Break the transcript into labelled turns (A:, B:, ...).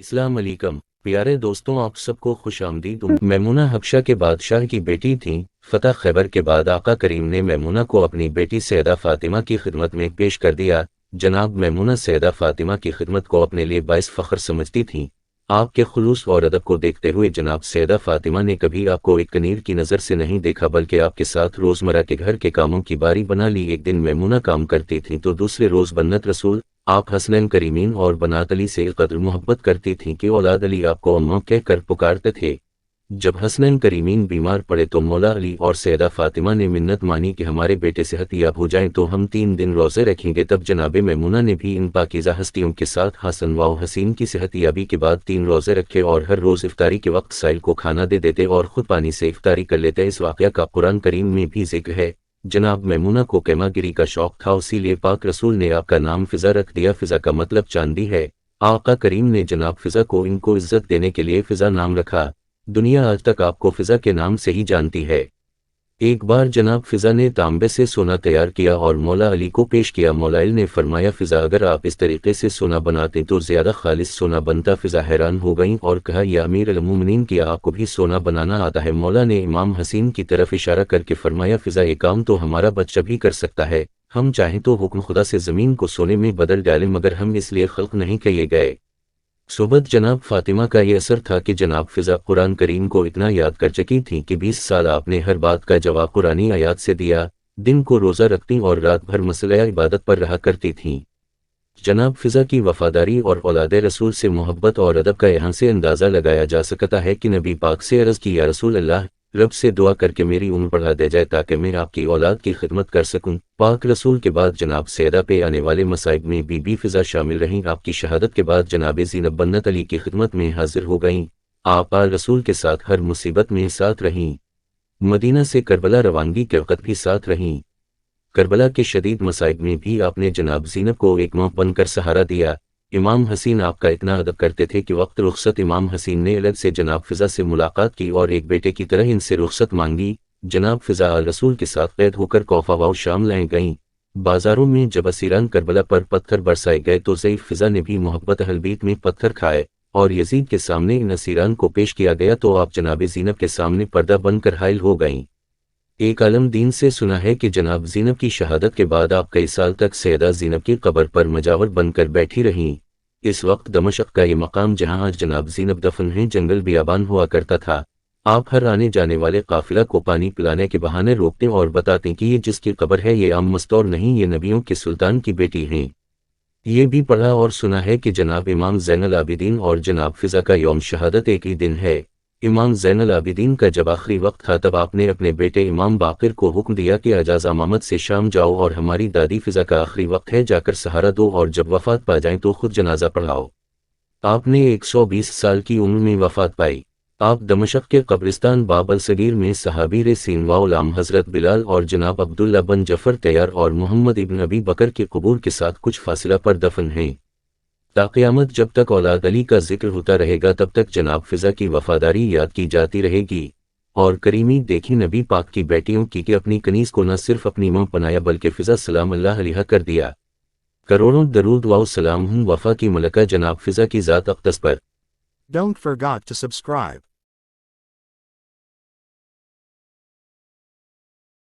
A: السلام علیکم پیارے دوستوں، آپ سب کو خوش آمدید۔ میمونہ حبشہ کے بادشاہ کی بیٹی تھیں۔ فتح خیبر کے بعد آقا کریم نے میمونہ کو اپنی بیٹی سیدہ فاطمہ کی خدمت میں پیش کر دیا۔ جناب میمونہ سیدہ فاطمہ کی خدمت کو اپنے لیے باعث فخر سمجھتی تھیں۔ آپ کے خلوص اور ادب کو دیکھتے ہوئے جناب سیدہ فاطمہ نے کبھی آپ کو ایک کنیر کی نظر سے نہیں دیکھا، بلکہ آپ کے ساتھ روزمرہ کے گھر کے کاموں کی باری بنا لی۔ ایک دن میمونہ کام کرتی تھیں تو دوسرے روز بنت رسول آپ حسنین کریمین اور بنات علی سے قدر محبت کرتی تھیں کہ اولاد علی آپ کو اماں کہہ کر پکارتے تھے۔ جب حسنین کریمین بیمار پڑے تو مولا علی اور سیدہ فاطمہ نے منت مانی کہ ہمارے بیٹے صحت یاب ہو جائیں تو ہم 3 دن روزے رکھیں گے۔ تب جناب میمونہ نے بھی ان پاکیزہ ہستیوں کے ساتھ حسن و حسین کی صحت یابی کے بعد 3 روزے رکھے اور ہر روز افطاری کے وقت سائل کو کھانا دے دیتے اور خود پانی سے افطاری کر لیتے۔ اس واقعہ کا قرآن کریم میں بھی ذکر ہے۔ جناب میمونہ کو کیما گری کا شوق تھا، اسی لیے پاک رسول نے آپ کا نام فضا رکھ دیا۔ فضا کا مطلب چاندی ہے۔ آقا کریم نے جناب فضا کو ان کو عزت دینے کے لیے فضا نام رکھا۔ دنیا آج تک آپ کو فضا کے نام سے ہی جانتی ہے۔ ایک بار جناب فضا نے تانبے سے سونا تیار کیا اور مولا علی کو پیش کیا۔ مولا علی نے فرمایا فضا اگر آپ اس طریقے سے سونا بناتے تو زیادہ خالص سونا بنتا۔ فضا حیران ہو گئیں اور کہا یا امیر المومنین، کیا آپ کو بھی سونا بنانا آتا ہے؟ مولا نے امام حسین کی طرف اشارہ کر کے فرمایا فضا یہ کام تو ہمارا بچہ بھی کر سکتا ہے، ہم چاہیں تو حکم خدا سے زمین کو سونے میں بدل ڈالیں، مگر ہم اس لیے خلق نہیں کیے گئے۔ صحبت جناب فاطمہ کا یہ اثر تھا کہ جناب فضا قرآن کریم کو اتنا یاد کر چکی تھیں کہ 20 سال آپ نے ہر بات کا جواب قرآنی آیات سے دیا۔ دن کو روزہ رکھتیں اور رات بھر مسئلہ عبادت پر رہا کرتی تھیں۔ جناب فضا کی وفاداری اور اولاد رسول سے محبت اور ادب کا یہاں سے اندازہ لگایا جا سکتا ہے کہ نبی پاک سے عرض کی یا رسول اللہ، رب سے دعا کر کے میری عمر بڑھا دے جائے تاکہ میں آپ کی اولاد کی خدمت کر سکوں۔ پاک رسول کے بعد جناب سیدہ پہ آنے والے مصائب میں بی بی فضا شامل رہیں۔ آپ کی شہادت کے بعد جناب زینب بنت علی کی خدمت میں حاضر ہو گئیں۔ آپ آل رسول کے ساتھ ہر مصیبت میں ساتھ رہیں۔ مدینہ سے کربلا روانگی کے وقت بھی ساتھ رہیں۔ کربلا کے شدید مصائب میں بھی آپ نے جناب زینب کو ایک ماں بن کر سہارا دیا۔ امام حسین آپ کا اتنا ادب کرتے تھے کہ وقت رخصت امام حسین نے الگ سے جناب فضا سے ملاقات کی اور ایک بیٹے کی طرح ان سے رخصت مانگی۔ جناب فضا آل رسول کے ساتھ قید ہو کر کوفہ و شام لائیں گئیں۔ بازاروں میں جب اسیران کربلا پر پتھر برسائے گئے تو ضعیف فضا نے بھی محبت اہل بیت میں پتھر کھائے اور یزید کے سامنے ان اسیران کو پیش کیا گیا تو آپ جناب زینب کے سامنے پردہ بن کر حائل ہو گئیں۔ ایک عالم دین سے سنا ہے کہ جناب زینب کی شہادت کے بعد آپ کئی سال تک سیدہ زینب کی قبر پر مجاور بن کر بیٹھی رہیں۔ اس وقت دمشق کا یہ مقام جہاں آج جناب زینب دفن ہیں جنگل بیابان ہوا کرتا تھا۔ آپ ہر آنے جانے والے قافلہ کو پانی پلانے کے بہانے روکتے اور بتاتے کہ یہ جس کی قبر ہے یہ عام مستور نہیں، یہ نبیوں کے سلطان کی بیٹی ہیں۔ یہ بھی پڑھا اور سنا ہے کہ جناب امام زین العابدین اور جناب فضا کا یوم شہادت ایک ہی دن ہے۔ امام زین العابدین کا جب آخری وقت تھا تب آپ نے اپنے بیٹے امام باقر کو حکم دیا کہ اجاز امامت سے شام جاؤ اور ہماری دادی فضا کا آخری وقت ہے، جا کر سہارا دو اور جب وفات پا جائیں تو خود جنازہ پڑھاؤ۔ آپ نے 120 سال کی عمر میں وفات پائی۔ آپ دمشق کے قبرستان باب الصغیر میں صحابی رسین و علام حضرت بلال اور جناب عبداللہ بن جعفر طیار اور محمد ابن ابی بکر کے قبور کے ساتھ کچھ فاصلہ پر دفن ہیں۔ تا قیامت جب تک اولاد علی کا ذکر ہوتا رہے گا تب تک جناب فضا کی وفاداری یاد کی جاتی رہے گی۔ اور کریمی دیکھی نبی پاک کی بیٹیوں کی کہ اپنی کنیز کو نہ صرف اپنی ماں بنایا بلکہ فضا سلام اللہ علیہا کر دیا۔ کروڑوں درود و سلام ہوں وفا کی ملکہ جناب فضا کی ذات اقدس پر۔
B: Don't forget to subscribe.